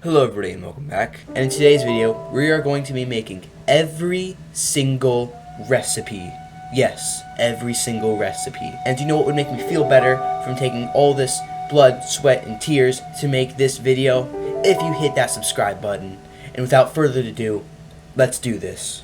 Hello everybody and welcome back, and in today's video we are going to be making every single recipe. Yes, every single recipe. And do you know what would make me feel better from taking all this blood, sweat, and tears to make this video? If you hit that subscribe button. And without further ado, let's do this.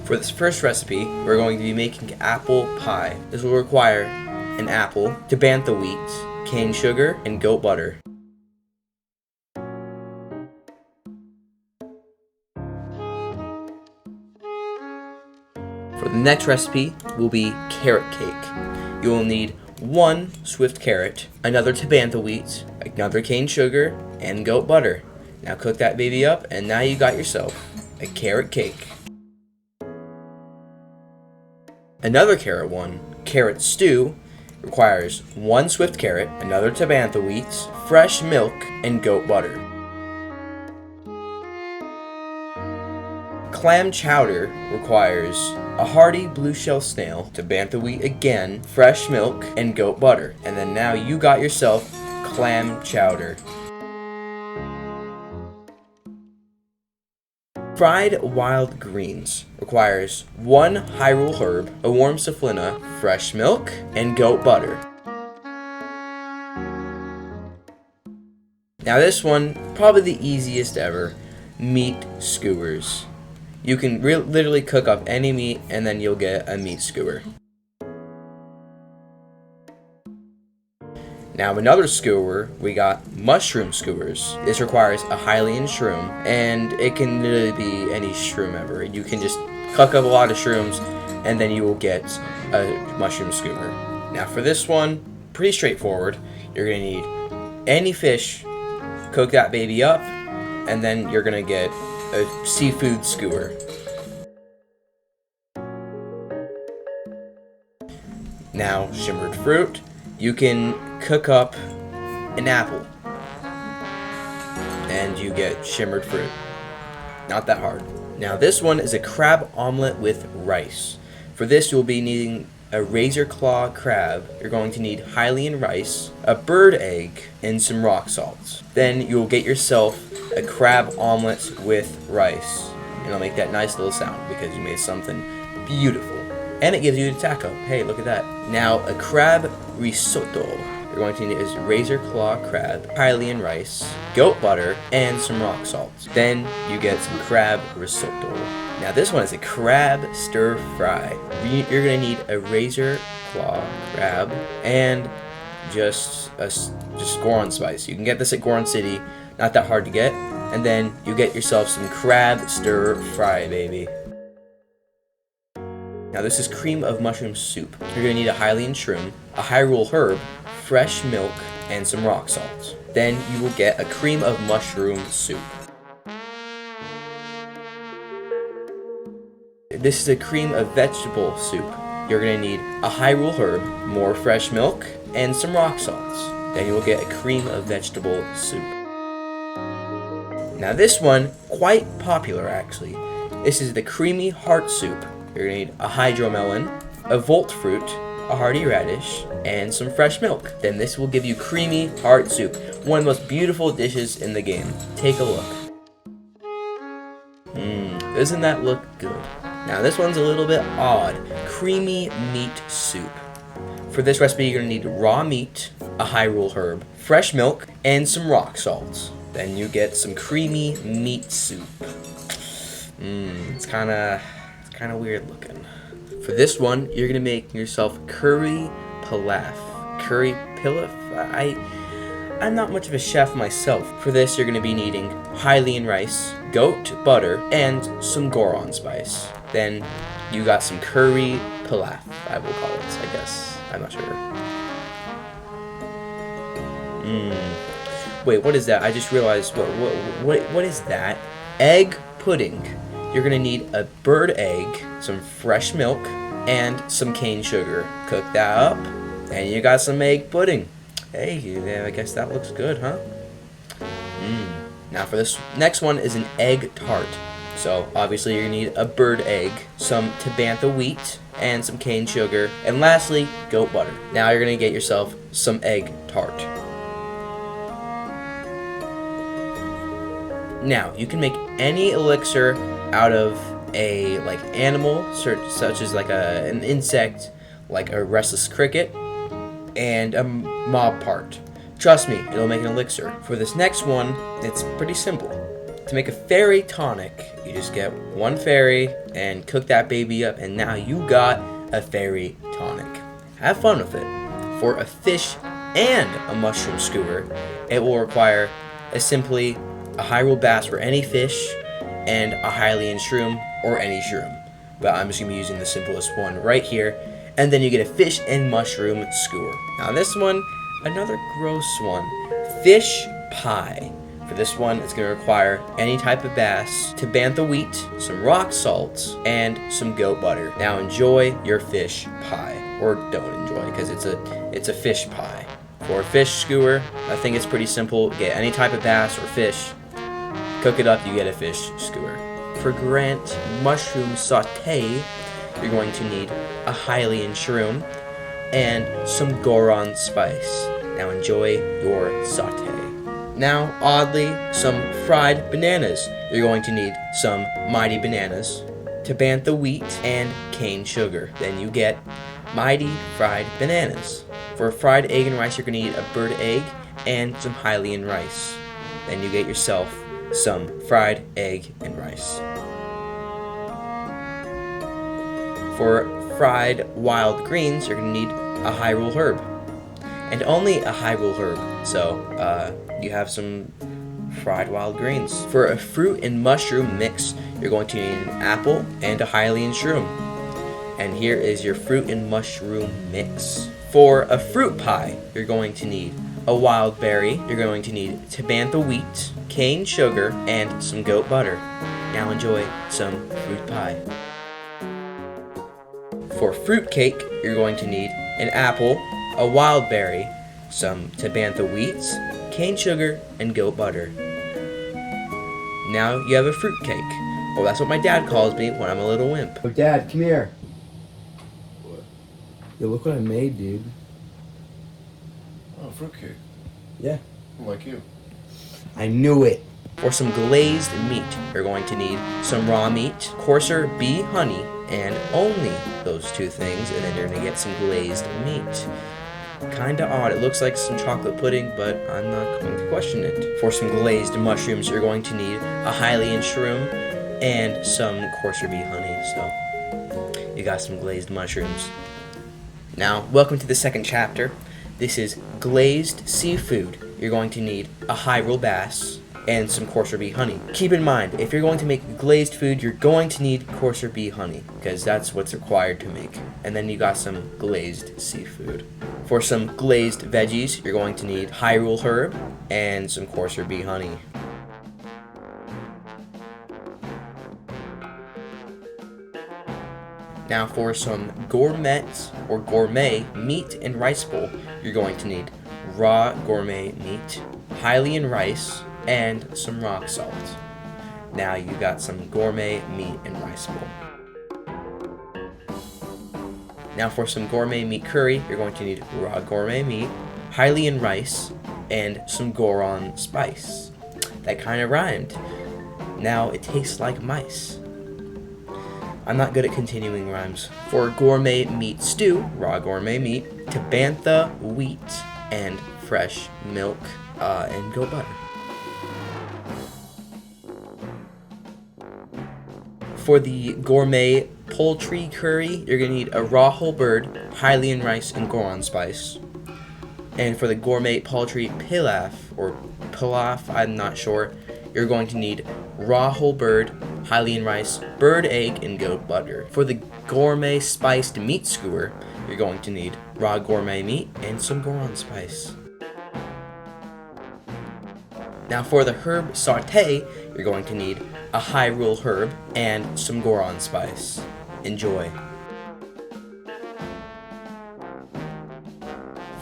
For this first recipe, we're going to be making apple pie. This will require an apple, bantha wheat, cane sugar, and goat butter. For the next recipe will be carrot cake. You will need one swift carrot, another bantha wheat, another cane sugar, and goat butter. Now cook that baby up, and now you got yourself a carrot cake. Another carrot stew, requires one swift carrot, another bantha wheat, fresh milk, and goat butter. Clam chowder requires a hearty blue shell snail, bantha wheat again, fresh milk, and goat butter. And then now you got yourself clam chowder. Fried wild greens requires one Hyrule herb, a warm saflina, fresh milk, and goat butter. Now this one, probably the easiest ever, meat skewers. You can literally cook up any meat and then you'll get a meat skewer. Now another skewer, we got mushroom skewers. This requires a Hylian shroom, and it can literally be any shroom ever. You can just cook up a lot of shrooms, and then you will get a mushroom skewer. Now for this one, pretty straightforward. You're gonna need any fish, cook that baby up, and then you're gonna get a seafood skewer. Now shimmered fruit. You can cook up an apple and you get shimmered fruit. Not that hard. Now this one is a crab omelet with rice. For this you'll be needing a razor claw crab. You're going to need Hylian rice, a bird egg, and some rock salt. Then you'll get yourself a crab omelet with rice. And it'll make that nice little sound because you made something beautiful. And it gives you a taco. Hey, look at that. Now, a crab risotto. You're going to need is razor claw crab, Hylian rice, goat butter, and some rock salt. Then you get some crab risotto. Now this one is a crab stir fry. You're gonna need a razor claw crab and just Goron spice. You can get this at Goron City. Not that hard to get. And then you get yourself some crab stir fry, baby. Now this is cream of mushroom soup. You're going to need a Hylian shroom, a Hyrule herb, fresh milk, and some rock salt. Then you will get a cream of mushroom soup. This is a cream of vegetable soup. You're going to need a Hyrule herb, more fresh milk, and some rock salt. Then you will get a cream of vegetable soup. Now this one, quite popular actually. This is the creamy heart soup. You're going to need a hydromelon, a volt fruit, a hardy radish, and some fresh milk. Then this will give you creamy heart soup, one of the most beautiful dishes in the game. Take a look. Doesn't that look good? Now this one's a little bit odd. Creamy meat soup. For this recipe you're going to need raw meat, a Hyrule herb, fresh milk, and some rock salt. Then you get some creamy meat soup. It's kind of weird looking. For this one, you're gonna make yourself curry pilaf. Curry pilaf? I'm not much of a chef myself. For this, you're gonna be needing Hylian rice, goat butter, and some Goron spice. Then you got some curry pilaf, I will call it, I guess. I'm not sure. Wait, what is that? I just realized, what is that? Egg pudding. You're going to need a bird egg, some fresh milk, and some cane sugar. Cook that up, and you got some egg pudding. Hey, I guess that looks good, huh? Now for this next one is an egg tart. So obviously you're going to need a bird egg, some Tabantha wheat, and some cane sugar, and lastly, goat butter. Now you're going to get yourself some egg tart. Now, you can make any elixir out of a animal, such as an insect, like a restless cricket, and a mob part. Trust me, it'll make an elixir. For this next one, it's pretty simple. To make a fairy tonic, you just get one fairy and cook that baby up, and now you got a fairy tonic. Have fun with it. For a fish and a mushroom skewer, it will require simply a Hyrule bass for any fish and a Hylian shroom or any shroom. But I'm just going to be using the simplest one right here. And then you get a fish and mushroom skewer. Now this one, another gross one, fish pie. For this one, it's going to require any type of bass, Tabantha wheat, some rock salt, and some goat butter. Now enjoy your fish pie, or don't enjoy, because it's a fish pie. For a fish skewer, I think it's pretty simple. Get any type of bass or fish, cook it up, you get a fish skewer. For Grant mushroom saute, you're going to need a Hylian shroom and some Goron spice. Now enjoy your saute. Now, oddly, some fried bananas. You're going to need some mighty bananas, Tabantha wheat, and cane sugar. Then you get mighty fried bananas. For a fried egg and rice, you're going to need a bird egg and some Hylian rice. Then you get yourself some fried egg and rice. For fried wild greens, you're going to need a Hyrule herb. And only a Hyrule herb. So, you have some fried wild greens. For a fruit and mushroom mix, you're going to need an apple and a Hylian shroom. And here is your fruit and mushroom mix. For a fruit pie, you're going to need a wild berry, you're going to need Tabantha wheat, cane sugar, and some goat butter. Now enjoy some fruit pie. For fruit cake, you're going to need an apple, a wild berry, some Tabantha wheats, cane sugar, and goat butter. Now you have a fruit cake. Well, that's what my dad calls me when I'm a little wimp. Oh, Dad, come here. What? Yo, look what I made, dude. Oh, fruitcake. Yeah. Like you. I knew it. For some glazed meat, you're going to need some raw meat, coarser bee honey, and only those two things, and then you're going to get some glazed meat. Kinda odd, it looks like some chocolate pudding, but I'm not going to question it. For some glazed mushrooms, you're going to need a Hylian shroom and some coarser bee honey, so you got some glazed mushrooms. Now, welcome to the second chapter. This is glazed seafood. You're going to need a Hyrule bass and some coarser bee honey. Keep in mind, if you're going to make glazed food, you're going to need coarser bee honey, because that's what's required to make. And then you got some glazed seafood. For some glazed veggies, you're going to need Hyrule herb and some coarser bee honey. Now for some gourmet or gourmet meat and rice bowl, you're going to need raw gourmet meat, Hylian rice, and some rock salt. Now you got some gourmet meat and rice bowl. Now for some gourmet meat curry, you're going to need raw gourmet meat, Hylian rice, and some Goron spice. That kind of rhymed. Now it tastes like mice. I'm not good at continuing rhymes. For gourmet meat stew, raw gourmet meat, Tabantha wheat, and fresh milk, and goat butter. For the gourmet poultry curry, you're going to need a raw whole bird, Hylian rice, and Goron spice. And for the gourmet poultry pilaf, or pilaf, I'm not sure, you're going to need raw whole bird, Hylian rice, bird egg, and goat butter. For the gourmet spiced meat skewer, you're going to need raw gourmet meat and some Goron spice. Now for the herb saute, you're going to need a Hyrule herb and some Goron spice. Enjoy.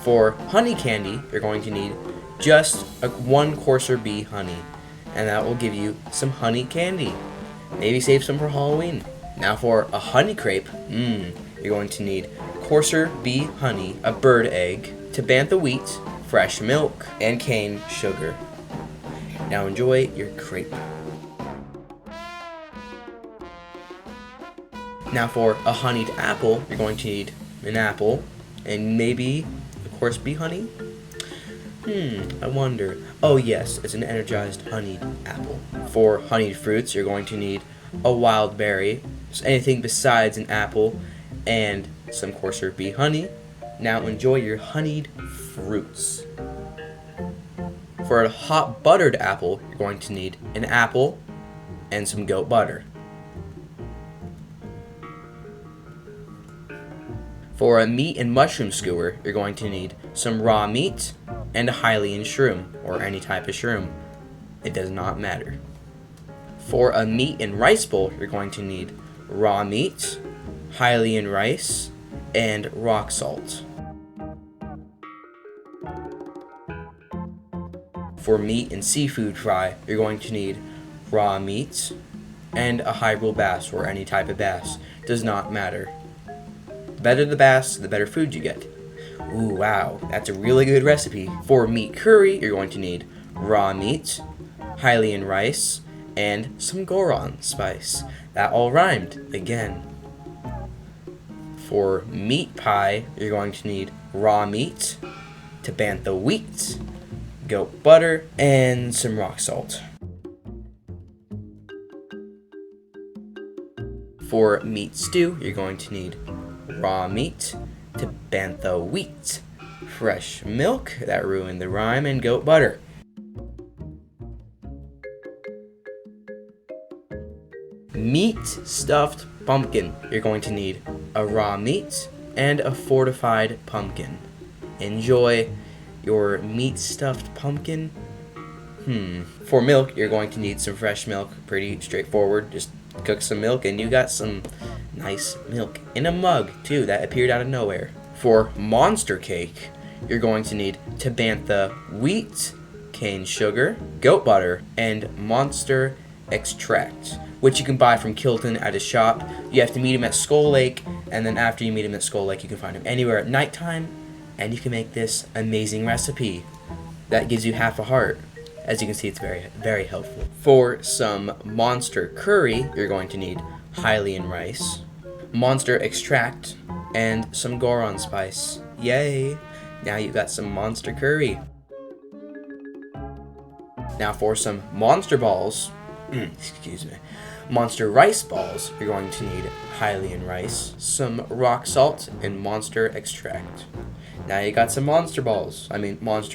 For honey candy, you're going to need just one coarser bee honey, and that will give you some honey candy. Maybe save some for Halloween. Now for a honey crepe, you're going to need coarser bee honey, a bird egg, Tabantha wheat, fresh milk, and cane sugar. Now enjoy your crepe. Now for a honeyed apple, you're going to need an apple and maybe, of course, bee honey. I wonder. Oh yes, it's an energized honeyed apple. For honeyed fruits, you're going to need a wild berry, so anything besides an apple, and some coarser bee honey. Now enjoy your honeyed fruits. For a hot buttered apple, you're going to need an apple and some goat butter. For a meat and mushroom skewer, you're going to need some raw meat and a Hylian shroom, or any type of shroom. It does not matter. For a meat and rice bowl, you're going to need raw meat, Hylian rice, and rock salt. For meat and seafood fry, you're going to need raw meat and a Hyrule bass, or any type of bass. Does not matter. The better the bass, the better food you get. Ooh, wow, that's a really good recipe. For meat curry, you're going to need raw meat, Hylian rice, and some Goron spice. That all rhymed again. For meat pie, you're going to need raw meat, Tabantha wheat, goat butter, and some rock salt. For meat stew, you're going to need raw meat, Tabantha wheat, fresh milk, that ruined the rhyme, and goat butter. Meat stuffed pumpkin, you're going to need a raw meat and a fortified pumpkin. Enjoy your meat stuffed pumpkin. For milk, you're going to need some fresh milk. Pretty straightforward. Just cook some milk and you got some nice milk in a mug too that appeared out of nowhere. For monster cake, you're going to need Tabantha wheat, cane sugar, goat butter, and monster extract, which you can buy from Kilton at a shop. You have to meet him at Skull Lake, and then after you meet him at Skull Lake, you can find him anywhere at nighttime, and you can make this amazing recipe that gives you half a heart. As you can see, it's very, very helpful. For some monster curry, you're going to need Hylian rice, monster extract, and some Goron spice. Yay! Now you got some monster curry. Now for some monster balls, monster rice balls, you're going to need Hylian rice, some rock salt, and monster extract. Now you got some monster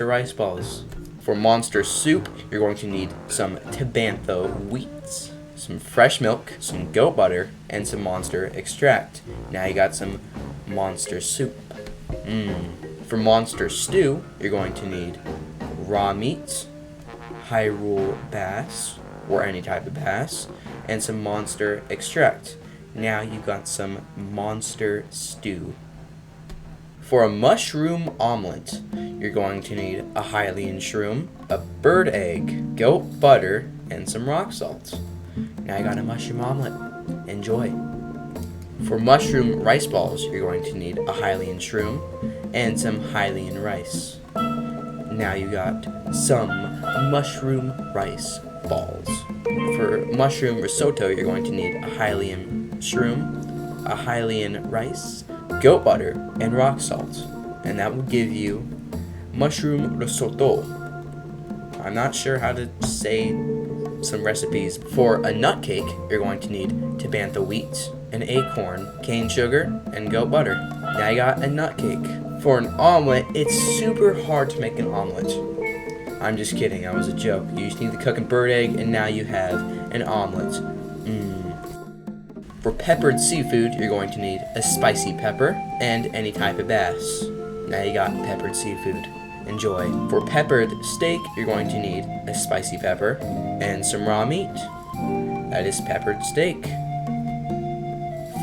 rice balls. For monster soup, you're going to need some Tabantha wheat, some fresh milk, some goat butter, and some monster extract. Now you got some monster soup. For monster stew, you're going to need raw meat, Hyrule bass, or any type of bass, and some monster extract. Now you got some monster stew. For a mushroom omelet, you're going to need a Hylian shroom, a bird egg, goat butter, and some rock salt. Now you got a mushroom omelet. Enjoy. For mushroom rice balls, you're going to need a Hylian shroom and some Hylian rice. Now you got some mushroom rice balls. For mushroom risotto, you're going to need a Hylian shroom, a Hylian rice, goat butter, and rock salt. And that will give you mushroom risotto. I'm not sure how to say some recipes. For a nut cake, you're going to need Tabantha wheat, an acorn, cane sugar, and goat butter. Now you got a nut cake. For an omelet, it's super hard to make an omelet. I'm just kidding, that was a joke. You just need to cook a bird egg, and now you have an omelet. For peppered seafood, you're going to need a spicy pepper and any type of bass. Now you got peppered seafood. Enjoy. For peppered steak, you're going to need a spicy pepper and some raw meat. That is peppered steak.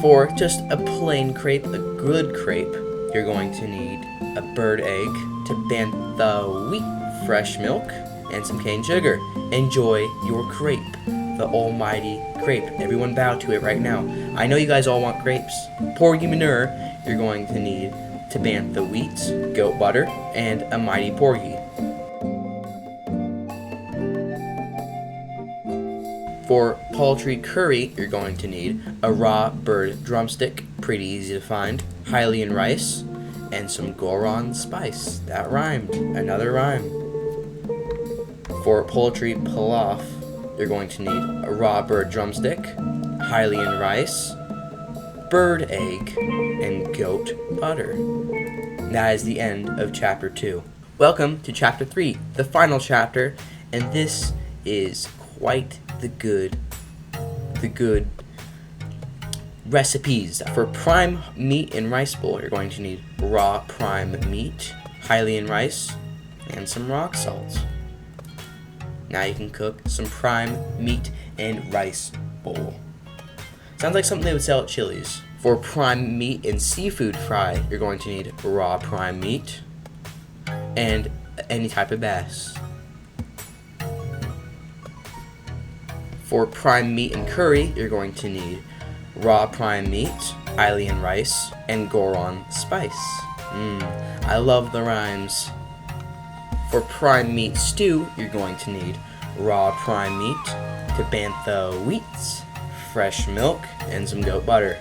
For just a plain crepe, a good crepe, you're going to need a bird egg, Tabantha wheat, fresh milk, and some cane sugar. Enjoy your crepe. the almighty grape. Everyone bow to it right now. I know you guys all want grapes. Porgy manure, you're going to need to bantha wheat, goat butter, and a mighty porgy. For poultry curry, you're going to need a raw bird drumstick, pretty easy to find, Hylian rice, and some Goron spice. That rhymed. Another rhyme. For poultry pilaf, you're going to need a raw bird drumstick, Hylian rice, bird egg, and goat butter. That is the end of chapter 2. Welcome to chapter 3, the final chapter, and this is quite the good recipes. For prime meat and rice bowl, you're going to need raw prime meat, Hylian rice, and some rock salt. Now you can cook some prime meat and rice bowl. Sounds like something they would sell at Chili's. For prime meat and seafood fry, you're going to need raw prime meat and any type of bass. For prime meat and curry, you're going to need raw prime meat, Hylian rice, and Goron spice. I love the rhymes. For prime meat stew, you're going to need raw prime meat, bantha wheats, fresh milk, and some goat butter.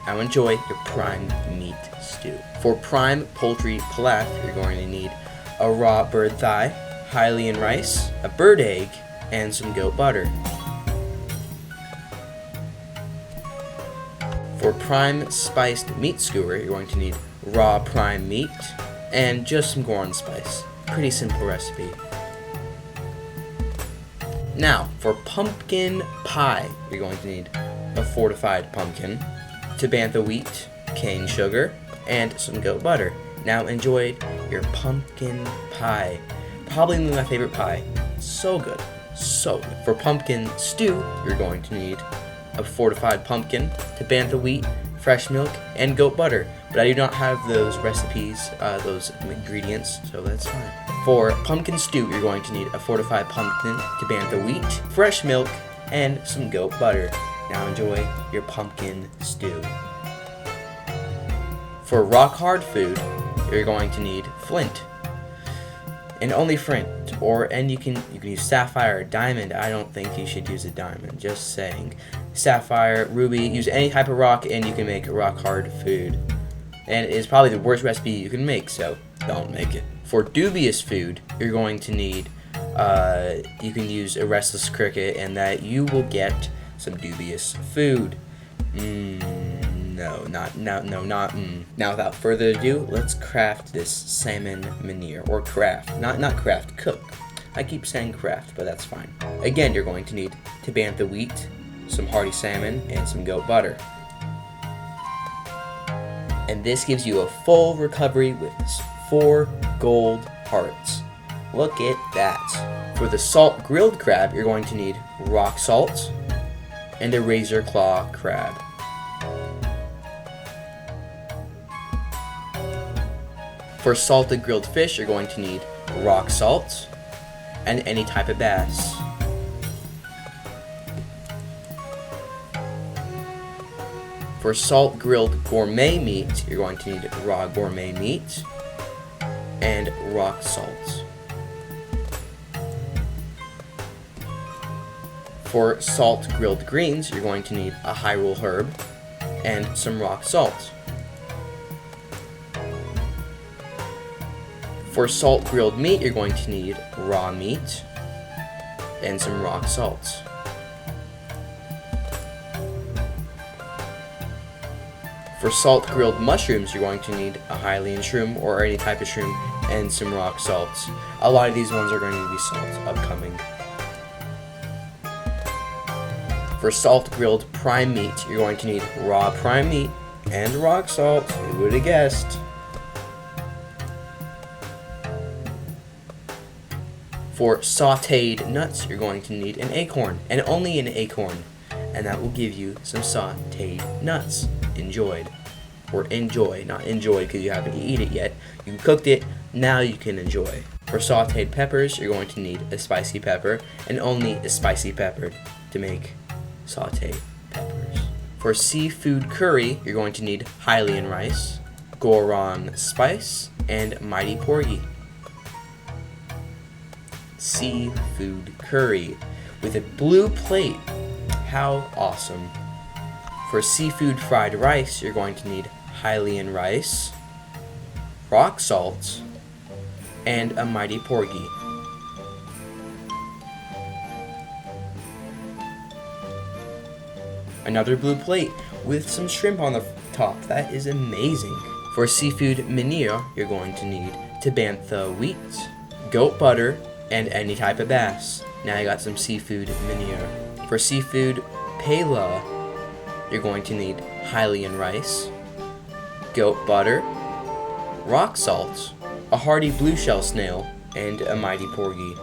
Now enjoy your prime meat stew. For prime poultry pilaf, you're going to need a raw bird thigh, Hylian rice, a bird egg, and some goat butter. For prime spiced meat skewer, you're going to need raw prime meat and just some Goron spice. Pretty simple recipe. Now, for pumpkin pie, you're going to need a fortified pumpkin, bantha wheat, cane sugar, and some goat butter. Now enjoy your pumpkin pie. Probably my favorite pie. So good. So good. For pumpkin stew, you're going to need a fortified pumpkin, bantha wheat, fresh milk, and goat butter. But I do not have those recipes, those ingredients, so that's fine. For pumpkin stew, you're going to need a fortified pumpkin, bantha wheat, fresh milk, and some goat butter. Now enjoy your pumpkin stew. For rock hard food, you're going to need flint. And only flint, and you can use sapphire or diamond. I don't think you should use a diamond, just saying. Sapphire, ruby, use any type of rock and you can make rock hard food. And it is probably the worst recipe you can make, so don't make it. For dubious food, you're going to need, you can use a restless cricket and that you will get some dubious food. No. Now without further ado, let's craft this salmon meneer, or craft, not craft, cook. I keep saying craft, but that's fine. Again, you're going to need bantha wheat, some hearty salmon, and some goat butter. And this gives you a full recovery with 4 gold hearts. Look at that. For the salt grilled crab, you're going to need rock salt and a razor claw crab. For salted grilled fish, you're going to need rock salt and any type of bass. For salt grilled gourmet meat, you're going to need raw gourmet meat and rock salt. For salt grilled greens, you're going to need a Hyrule herb and some rock salt. For salt grilled meat, you're going to need raw meat and some rock salt. For salt grilled mushrooms, you're going to need a Hylian shroom or any type of shroom and some rock salts. A lot of these ones are going to be salt upcoming. For salt grilled prime meat, you're going to need raw prime meat and rock salt. Who would have guessed? For sauteed nuts, you're going to need an acorn, and only an acorn, and that will give you some sauteed nuts. Enjoyed. Or enjoy, not enjoyed because you haven't eaten it yet. You cooked it, now you can enjoy. For sauteed peppers, you're going to need a spicy pepper, and only a spicy pepper to make sauteed peppers. For seafood curry, you're going to need Hylian rice, Goron spice, and Mighty Porgy. Seafood curry with a blue plate. How awesome. For seafood fried rice, you're going to need Hylian rice, rock salt, and a Mighty Porgy. Another blue plate with some shrimp on the top. That is amazing. For seafood manure, you're going to need Tabantha wheat, goat butter, and any type of bass. Now you got some seafood manure. For seafood pela, you're going to need Hylian rice, goat butter, rock salt, a hardy blue shell snail, and a Mighty Porgy.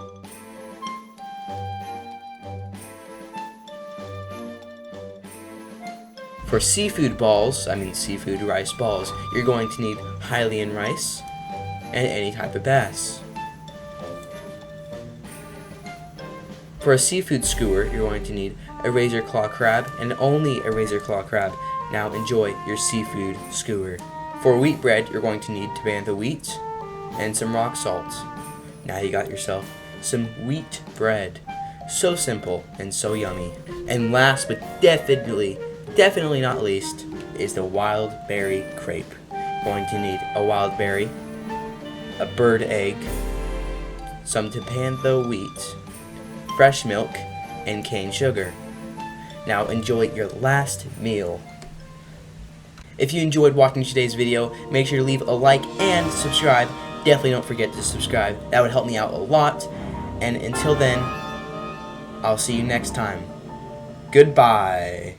For seafood rice balls, you're going to need Hylian rice and any type of bass. For a seafood skewer, you're going to need a razor claw crab and only a razor claw crab. Now enjoy your seafood skewer. For wheat bread, you're going to need Tabantha wheat and some rock salt. Now you got yourself some wheat bread. So simple and so yummy. And last but definitely not least, is the wild berry crepe. Going to need a wild berry, a bird egg, some Tabantha wheat, fresh milk, and cane sugar. Now enjoy your last meal. If you enjoyed watching today's video, make sure to leave a like and subscribe. Definitely don't forget to subscribe. That would help me out a lot. And until then, I'll see you next time. Goodbye.